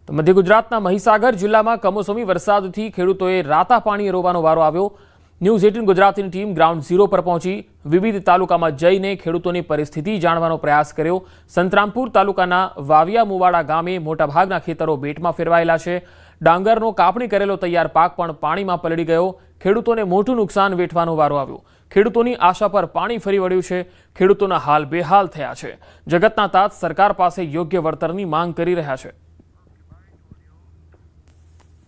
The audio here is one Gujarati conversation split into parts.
તો મધ્ય ગુજરાતના મહીસાગર જિલ્લામાં કમોસમી વરસાદથી ખેડૂતોએ રાતા પાણીએ રોવાનો વારો આવ્યો। ન્યૂઝ 18 ગુજરાતીની ટીમ ગ્રાઉન્ડ ઝીરો પર પહોંચી વિવિધ તાલુકામાં જઈને ખેડૂતોની પરિસ્થિતિ જાણવાનો પ્રયાસ કર્યો। સંતરામપુર તાલુકાના વાવિયા મુવાડા ગામે મોટાભાગના ખેતરો બેટમાં ફેરવાયેલા છે। ડાંગરનો કાપણી કરેલો તૈયાર પાક પણ પાણીમાં પલળી ગયો। ખેડૂતોને મોટું નુકસાન વેઠવાનો વારો આવ્યો। ખેડૂતોની આશા પર પાણી ફરી વળ્યું છે। ખેડૂતોના હાલ બેહાલ થયા છે। જગતના તાત સરકાર પાસે યોગ્ય વળતરની માંગ કરી રહ્યા છે।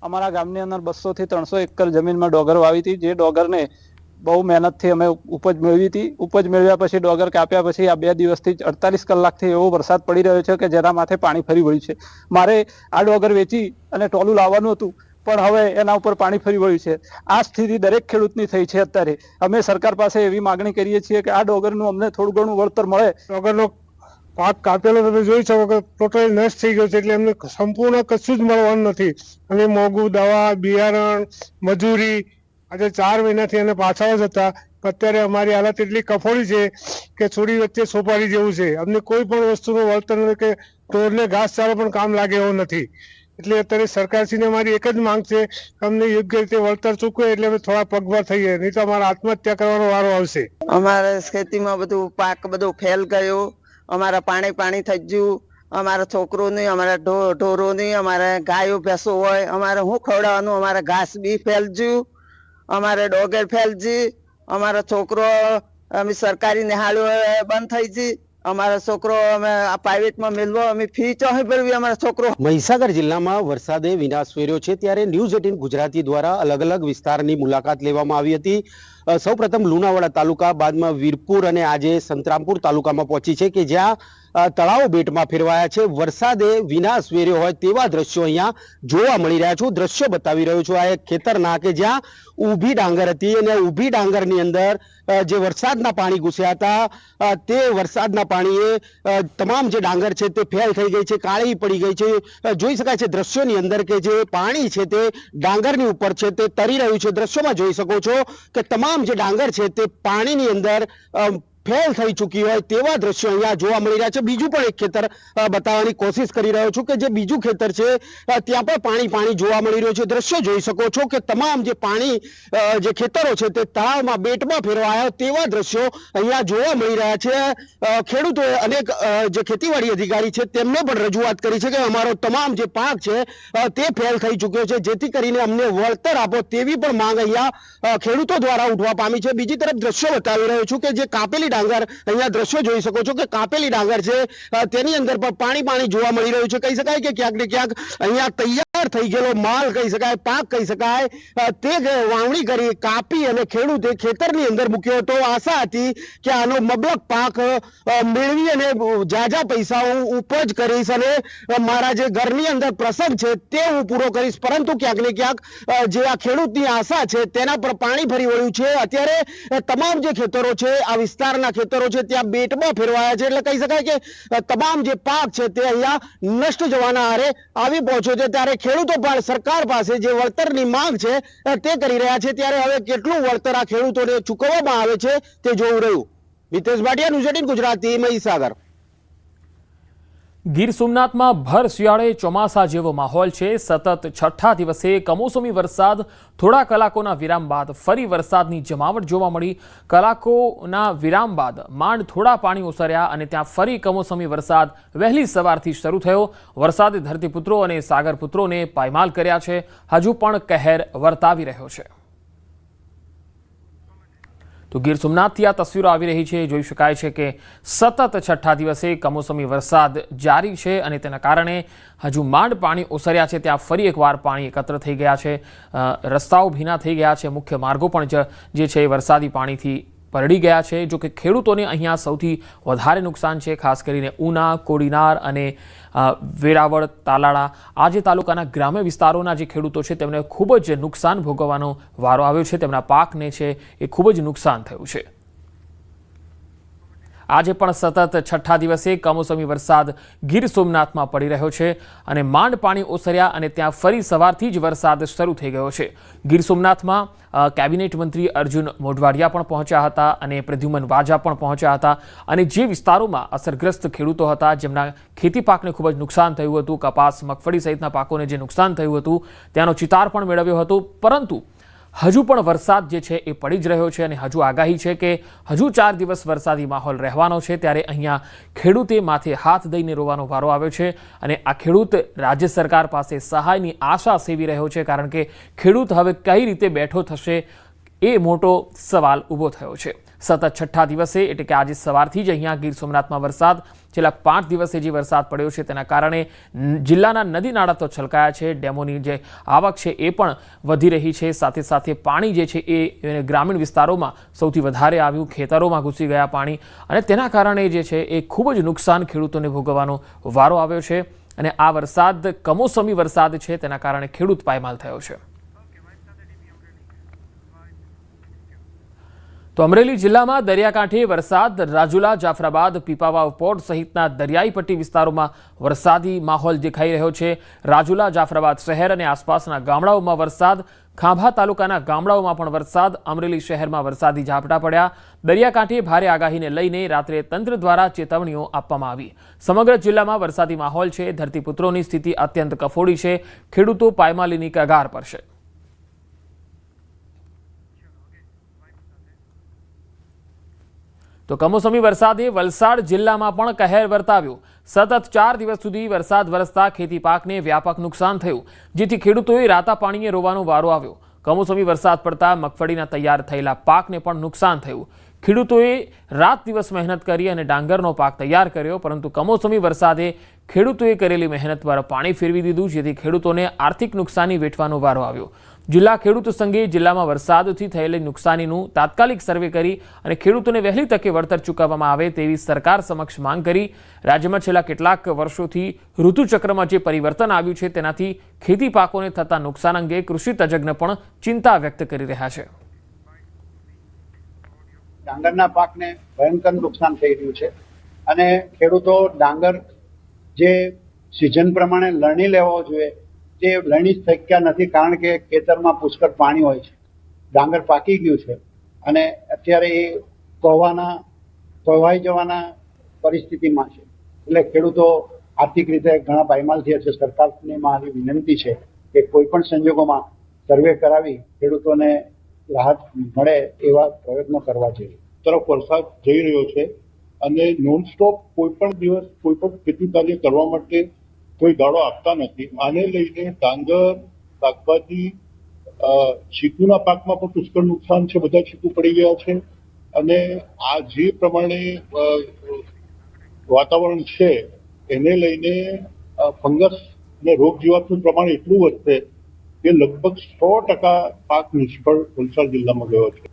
અમારા ગામની અંદર 200 થી 300 એકર જમીનમાં ડોગર વાવી હતી, જે ડોગરને બહુ મહેનતથી અમે ઉપજ મેળવી હતી। ઉપજ મેળવ્યા પછી ડોગર કાપ્યા પછી આ 2 દિવસથી 48 કલાકથી એવો વરસાદ પડી રહ્યો છે કે જેના માથે પાણી ફરી વળ્યું છે। મારે આ ડોગર વેચી અને ટોલું લાવવાનું હતું, પણ હવે એના ઉપર પાણી ફરી વળ્યું છે। આ સ્થિતિ દરેક ખેડૂતની થઈ છે। અત્યારે અમે સરકાર પાસે એવી માગણી કરીએ છીએ કે આ ડોગરનું અમને થોડું ઘણું વળતર મળે। ડોગરનો પાક કાપેલો તમે જોઈ શકો કે ટોટલી નષ્ટ થઈ ગયો છે, એટલે એમને સંપૂર્ણ કશું જ મળવાનું નથી। અને મોંઘું દવા, બિયારણ, મજૂરી આજે 4 મહિનાથી એને પાછા જ હતા। અત્યારે અમારી હાલત એટલી કફોડી છે કે છોડી વચ્ચે સોપારી જેવું છે। અમને કોઈ પણ વસ્તુનું વળતર નથી કે ઢોરને ઘાસચારો પણ કામ લાગે એવો નથી। એટલે અત્યારે સરકારશ્રીને અમારી એક જ માંગ છે કે અમને યોગ્ય રીતે વળતર ચૂકવે એટલે અમે થોડા પગભર થઈએ, નહીં તો અમારે આત્મહત્યા કરવાનો વારો આવશે। અમારે ખેતીમાં બધું પાક બધું ફેલ ગયો। અમારા પાણી થઈ ગયું। અમારા છોકરોની, અમારા ઢોરોની, અમારા ગાયો ભેંસો હોય, અમારે શું ખવડાવવાનું? અમારા ઘાસ બી ફેલજ્યું, અમારે ડોગર ફેલજી, અમારા છોકરો અમે સરકારી નિહાળો બંધ થઈ જી, અમારા છોકરો અમે આ પ્રાઇવેટમાં મેળવો, અમે ફી ચોહી ભરવી અમારા છોકરો। મહીસાગર જિલ્લામાં વરસાદે વિનાશ વેર્યો છે, ત્યારે ન્યૂઝ 18 ગુજરાતી દ્વારા અલગ અલગ વિસ્તારની મુલાકાત લેવામાં આવી હતી। સૌપ્રથમ લુણાવાડા તાલુકા, બાદમાં વીરપુર અને આજે સંતરામપુર તાલુકામાં પહોંચી છે કે જ્યાં તળાવ બેટમાં ફેરવાયા છે। વરસાદે વિનાશ વેર્યો હોય તેવા દ્રશ્યો અહીંયા જોવા મળી રહ્યા છું। દ્રશ્યો બતાવી રહ્યો છું। આ એક ખેતરના કે જ્યાં ઊભી ડાંગર હતી અને ઊભી ડાંગરની અંદર જે વરસાદના પાણી ઘૂસ્યા હતા તે વરસાદના પાણીએ તમામ જે ડાંગર છે તે ફેલ થઈ ગઈ છે, કાળી પડી ગઈ છે। જોઈ શકાય છે દ્રશ્યોની અંદર કે જે પાણી છે તે ડાંગરની ઉપર છે તે તરી રહ્યું છે। દ્રશ્યોમાં જોઈ શકો છો કે તમામ જે ડાંગર છે તે પાણીની અંદર ફેલ થઈ ચૂકી હોય તેવા દ્રશ્યો અહીંયા જોવા મળી રહ્યા છે। બીજું પણ એક ખેતર બતાવવાની કોશિશ કરી રહ્યો છું કે જે બીજું ખેતર છે ત્યાં પણ પાણી જોવા મળી રહ્યું છે। દ્રશ્યો જોઈ શકો છો કે તમામ જે પાણી જે ખેતરો છે તે તળાવમાં બેટમાં ફેરવાયા તેવા દ્રશ્યો અહીંયા જોવા મળી રહ્યા છે। ખેડૂતોએ અનેક જે ખેતીવાડી અધિકારી છે તેમને પણ રજૂઆત કરી છે કે અમારો તમામ જે પાક છે તે ફેલ થઈ ચૂક્યો છે, જેથી કરીને અમને વળતર આપો તેવી પણ માંગ અહીંયા ખેડૂતો દ્વારા ઉઠવા પામી છે। બીજી તરફ દ્રશ્યો બતાવી રહ્યો છું કે જે કાપેલી ડાંગર અહીંયા દ્રશ્યો જોઈ શકો છો કે કાપેલી ડાંગર છે તેની અંદર પણ પાણી જોવા મળી રહ્યું છે। કહી શકાય કે ક્યાંક ને ક્યાંક અહીંયા તૈયાર થઈ ગયેલો માલ કહી શકાય, પાક કહી શકાય, તે વાવણી કરી કાપી અને ખેડૂતે ખેતરની અંદર મૂક્યો હતો। આશા હતી કે આનો મબલક પાક મેળવી અને જાજા પૈસા હું ઉપજ કરીશ અને મારા જે ઘરની અંદર પ્રસંગ છે તે હું પૂરો કરીશ, પરંતુ ક્યાંક ને ક્યાંક જે આ ખેડૂતની આશા છે તેના પર પાણી ફરી વળ્યું છે। અત્યારે તમામ જે ખેતરો છે આ વિસ્તાર ખેતરો છે ત્યાં બેટમાં ફેરવાયા છે, એટલે કહી શકાય કે તમામ જે પાક છે તે અહીંયા નષ્ટ જવાના આરે આવી પહોંચ્યો છે। ત્યારે ખેડૂતો પણ સરકાર પાસે જે વળતરની માંગ છે તે કરી રહ્યા છે। ત્યારે હવે કેટલું વળતર આ ખેડૂતોને ચૂકવવામાં આવે છે તે જોવું રહ્યું। મિતેશ ભાટિયા, ન્યૂઝ 18 ગુજરાતી, મહીસાગર। ગીર સોમનાથમાં ભર શિયાળે ચોમાસા જેવો માહોલ છે। સતત 6ઠા દિવસે કમોસમી વરસાદ થોડા કલાકોના વિરામ બાદ ફરી વરસાદની જમાવટ જોવા મળી। કલાકોના વિરામ બાદ માંડ થોડા પાણી ઓસર્યા અને ત્યાં ફરી કમોસમી વરસાદ વહેલી સવારથી શરૂ થયો। વરસાદે ધરતીપુત્રો અને સાગરપુત્રોને પાયમાલ કર્યા છે। હજુ પણ કહેર વર્તાવી રહ્યો છે। તો ગીર સોમનાથથી આ તસવીરો આવી રહી છે। જોઈ શકાય છે કે સતત 6ઠા દિવસે કમોસમી વરસાદ જારી છે અને તેના કારણે હજુ માંડ પાણી ઓસર્યા છે। ત્યાં ફરી એકવાર પાણી એકત્ર થઈ ગયા છે। રસ્તાઓ ભીના થઈ ગયા છે। મુખ્ય માર્ગો પણ જે છે વરસાદી પાણીથી પલળી ગયા છે। જો કે ખેડૂતોને અહીંયા સૌથી વધારે નુકસાન છે, ખાસ કરીને ઉના, કોડીનાર અને વેરાવળ, તાલાળા આ જે તાલુકાના ગ્રામ્ય વિસ્તારોના જે ખેડૂતો છે તેમને ખૂબ જ નુકસાન ભોગવવાનો વારો આવ્યો છે। તેમના પાકને છે એ ખૂબ જ નુકસાન થયું છે। આજે પણ સતત છઠ્ઠા દિવસે કમોસમી વરસાદ ગીર સોમનાથમાં પડી રહ્યો છે અને માંડ પાણી ઓસર્યા અને ત્યાં ફરી સવારથી જ વરસાદ શરૂ થઈ ગયો છે. ગીર સોમનાથમાં કેબિનેટ મંત્રી અર્જુન મોઢવાડિયા પણ પહોંચ્યા હતા અને પ્રદ્યુમન વાજા પણ પહોંચ્યા હતા અને જે વિસ્તારોમાં અસરગ્રસ્ત ખેડૂતો હતા, જેમના ખેતી પાકને ખૂબ જ નુકસાન થયું હતું, કપાસ, મગફળી સહિતના પાકોને જે નુકસાન થયું હતું, ત્યાંનો ચિતાર પણ મેળવ્યો હતો. પરંતુ હજુ પણ વરસાદ જે છે એ પડી જ રહ્યો છે અને હજુ આગાહી છે કે હજુ 4 દિવસ વરસાદી માહોલ રહેવાનો છે. ત્યારે અહીંયા ખેડૂતે માથે હાથ દઈને રોવાનો વારો આવ્યો છે અને આ ખેડૂત રાજ્ય સરકાર પાસે સહાયની આશા સેવી રહ્યો છે, કારણ કે ખેડૂત હવે કઈ રીતે બેઠો થશે એ મોટો સવાલ ઊભો થયો છે. સતત છઠ્ઠા દિવસે એટલે કે આજે સવારથી જ અહીંયા ગીર સોમનાથમાં વરસાદ, છેલ્લા 5 દિવસે જે વરસાદ પડ્યો છે તેના કારણે જિલ્લાના નદી નાળા તો છલકાયા છે, ડેમોની જે આવક છે એ પણ વધી રહી છે. સાથે સાથે પાણી જે છે એ ગ્રામીણ વિસ્તારોમાં સૌથી વધારે આવ્યું, ખેતરોમાં ઘૂસી ગયા પાણી અને તેના કારણે જે છે એ ખૂબ જ નુકસાન ખેડૂતોને ભોગવવાનો વારો આવ્યો છે અને આ વરસાદ કમોસમી વરસાદ છે તેના કારણે ખેડૂત પાયમાલ થયો છે. તો અમરેલી જિલ્લામાં દરિયાકાંઠે વરસાદ, રાજુલા, જાફરાબાદ, પીપાવાવ પોર્ટ સહિતના દરિયાઈ પટ્ટી વિસ્તારોમાં વરસાદી માહોલ દેખાઈ રહ્યો છે. રાજુલા, જાફરાબાદ શહેર અને આસપાસના ગામડાઓમાં વરસાદ, ખાંભા તાલુકાના ગામડાઓમાં પણ વરસાદ, અમરેલી શહેરમાં વરસાદી ઝાપટા પડ્યા. દરિયાકાંઠે ભારે આગાહીને લઈને રાત્રે તંત્ર દ્વારા ચેતવણીઓ આપવામાં આવી. સમગ્ર જિલ્લામાં વરસાદી માહોલ છે. ધરતીપુત્રોની સ્થિતિ અત્યંત કફોડી છે. ખેડૂતો પાયમાલીની કગાર પર છે. તો કમોસમી વરસાદે વલસાડ જિલ્લામાં પણ કહેર વર્તાવ્યો. સતત 4 દિવસ સુધી વરસાદ વરસતા ખેતી પાકને વ્યાપક નુકસાન થયું, જેથી ખેડૂતોએ રાતા પાણીએ રોવાનો વારો આવ્યો. કમોસમી વરસાદ પડતા મગફળીના તૈયાર થયેલા પાકને પણ નુકસાન થયું. ખેડૂતોએ રાત દિવસ મહેનત કરી અને ડાંગરનો પાક તૈયાર કર્યો, પરંતુ કમોસમી વરસાદે ખેડૂતોએ કરેલી મહેનત પર પાણી ફેરવી દીધું, જેથી ખેડૂતોને આર્થિક નુકસાની વેઠવાનો વારો આવ્યો. જિલ્લા ખેડૂત સંઘે જિલ્લામાં વરસાદથી થયેલી નુકસાનીનું તાત્કાલિક સર્વે કરી અને ખેડૂતોને વહેલી તકે વળતર ચૂકવવામાં આવે તેવી સરકાર સમક્ષ માંગ કરી. રાજ્યમાં છેલ્લા કેટલાક વર્ષોથી ઋતુચક્રમાં જે પરિવર્તન આવ્યું છે તેનાથી ખેતી પાકોને થતા નુકસાન અંગે કૃષિ તજજ્ઞ પણ ચિંતા વ્યક્ત કરી રહ્યા છે. ડાંગરના પાકને ભયંકર નુકસાન થઈ રહ્યું છે અને ખેડૂતો ડાંગર જે સિઝન પ્રમાણે લણી લેવો જોઈએ તે લણી શક્યા નથી, કારણ કે ખેતરમાં પુષ્કળ પાણી હોય છે. ડાંગર પાકી ગયું છે અને અત્યારે એ કોવાઈ જવાના પરિસ્થિતિમાં છે. એટલે ખેડૂતો આર્થિક રીતે ઘણા પાયમાલ થયા છે. સરકારને મારી વિનંતી છે કે કોઈ પણ સંજોગોમાં સર્વે કરાવી ખેડૂતોને રાહત મળે એવા પ્રયત્નો કરવા જોઈએ. તરફ વરસાદ જઈ રહ્યો છે અને નોનસ્ટોપ કોઈ પણ દિવસ કોઈ પણ ખેતી કાર્ય કરવા માટે કોઈ ગાળો આપતા નથી. આને લઈને ડાંગર, શાકભાજી, ચીકુના પાકમાં પણ પુષ્કળ નુકસાન છે. બધા ચીકુ પડી ગયા છે અને આ જે પ્રમાણે વાતાવરણ છે એને લઈને ફંગસ અને રોગ જીવાતનું પ્રમાણ એટલું વધશે કે લગભગ 100% પાક નિષ્ફળ વલસાડ જિલ્લામાં ગયો છે.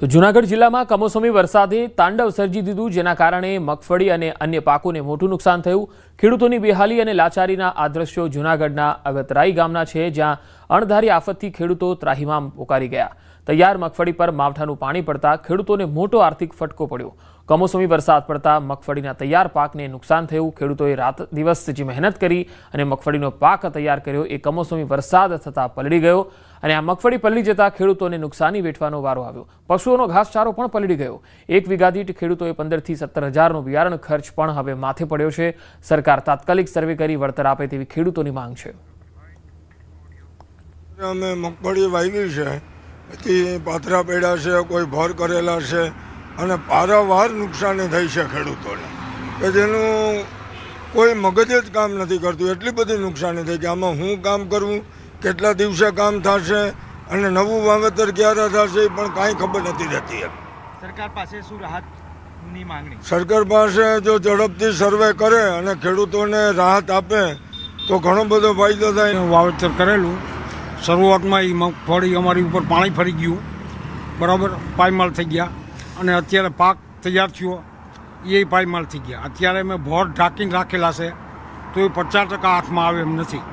તો જૂનાગઢ જિલ્લામાં કમોસમી વરસાદે તાંડવ સર્જી દીધું, જેના કારણે મગફળી અને અન્ય પાકોને મોટું નુકસાન થયું. ખેડૂતોની બેહાલી અને લાચારીના આ દ્રશ્યો જૂનાગઢના અગતરાઈ ગામના છે, જ્યાં અણધારી આફતથી ખેડૂતો ત્રાહિમામ પોકારી ગયા. તૈયાર મગફળી પર માવઠાનું પાણી પડતા ખેડૂતોને મોટો આર્થિક ફટકો પડ્યો. કમોસમી વરસાદ પડતા મગફળીના તૈયાર પાકને નુકસાન થયું. ખેડૂતોએ રાત દિવસ જે મહેનત કરી અને મગફળીનો પાક તૈયાર કર્યો એ કમોસમી વરસાદ થતાં પલળી ગયો અને આ મગફળી પલળી જતા ખેડૂતોને નુકસાની વેઠવાનો વારો આવ્યો. પશુઓનો ઘાસચારો પણ પલળી ગયો. 1 વીઘા દીઠ ખેડૂતોએ 15,000 થી 17,000નો બિયારણ ખર્ચ પણ હવે માથે પડ્યો છે. સરકાર તાત્કાલિક સર્વે કરી વળતર આપે તેવી ખેડૂતોની માંગ છે. અમે મગફળી વાવી છે, પછી પાથરા પડ્યા છે, કોઈ ભર કરેલા છે અને પારાવાર નુકસાની થઈ છે ખેડૂતોને, કે જેનું કોઈ મગજ જ કામ નથી કરતું. એટલી બધી નુકસાની થઈ કે આમાં હું કામ કરવું, કેટલા દિવસે કામ થશે અને નવું વાવેતર ક્યારે થશે એ પણ કાંઈ ખબર નથી રહેતી. સરકાર પાસે શું રાહતની માંગણી? સરકાર પાસે જો ઝડપથી સર્વે કરે અને ખેડૂતોને રાહત આપે તો ઘણો બધો ફાયદો થાય. વાવેતર કરેલું, શરૂઆતમાં એ મગફળી અમારી ઉપર પાણી ફરી ગયું, બરાબર, પાયમાલ થઈ ગયા અને અત્યારે પાક તૈયાર થયો એ પાયમાલ થઈ ગયા. અત્યારે મેં ભોર ઢાંકીને રાખેલા છે તો એ 50% હાથમાં આવે એમ નથી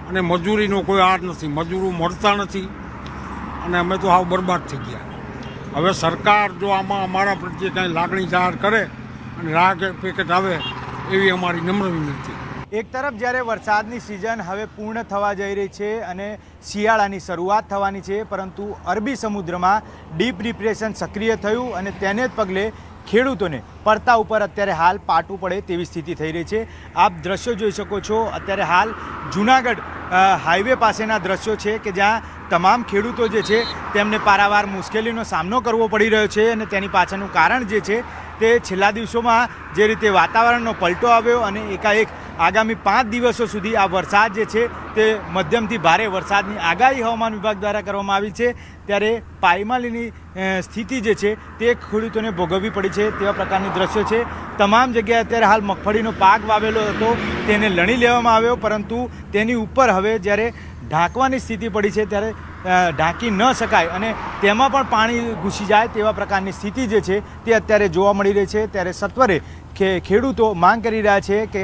અને મજૂરીનો કોઈ આર નથી, મજૂરો મળતા નથી અને અમે તો હાવ બરબાદ થઈ ગયા. હવે સરકાર જો આમાં અમારા પ્રત્યે કાંઈ લાગણી જાહેર કરે અને રાહ પેકેટ આવે એવી અમારી નમ્ર વિનંતી. એક તરફ જ્યારે વરસાદની સિઝન હવે પૂર્ણ થવા જઈ રહી છે અને શિયાળાની શરૂઆત થવાની છે, પરંતુ અરબી સમુદ્રમાં ડીપ ડિપ્રેશન સક્રિય થયું અને તેને જ પગલે ખેડૂતોને પડતા ઉપર અત્યારે હાલ પાટું પડે તેવી સ્થિતિ થઈ રહી છે. આપ દ્રશ્યો જોઈ શકો છો. અત્યારે હાલ જૂનાગઢ હાઈવે પાસેના દ્રશ્યો છે કે જ્યાં તમામ ખેડૂતો જે છે તેમને પારાવાર મુશ્કેલીનો સામનો કરવો પડી રહ્યો છે અને તેની પાછળનું કારણ જે છે તે છેલ્લા દિવસોમાં જે રીતે વાતાવરણનો પલટો આવ્યો અને એકાએક આગામી 5 દિવસો સુધી આ વરસાદ જે છે તે મધ્યમથી ભારે વરસાદની આગાહી હવામાન વિભાગ દ્વારા કરવામાં આવી છે, ત્યારે પાયમાલીની સ્થિતિ જે છે તે ખેડૂતોને ભોગવવી પડી છે તેવા પ્રકારની દ્રશ્યો છે. તમામ જગ્યાએ અત્યારે હાલ મગફળીનો પાક વાવેલો હતો તેને લણી લેવામાં આવ્યો, પરંતુ તેની ઉપર હવે જ્યારે ઢાંકવાની સ્થિતિ પડી છે ત્યારે ઢાંકી ન શકાય અને તેમાં પણ પાણી ઘૂસી જાય તેવા પ્રકારની સ્થિતિ જે છે તે અત્યારે જોવા મળી રહી છે. ત્યારે સત્વરે ખેડૂતો માંગ કરી રહ્યા છે કે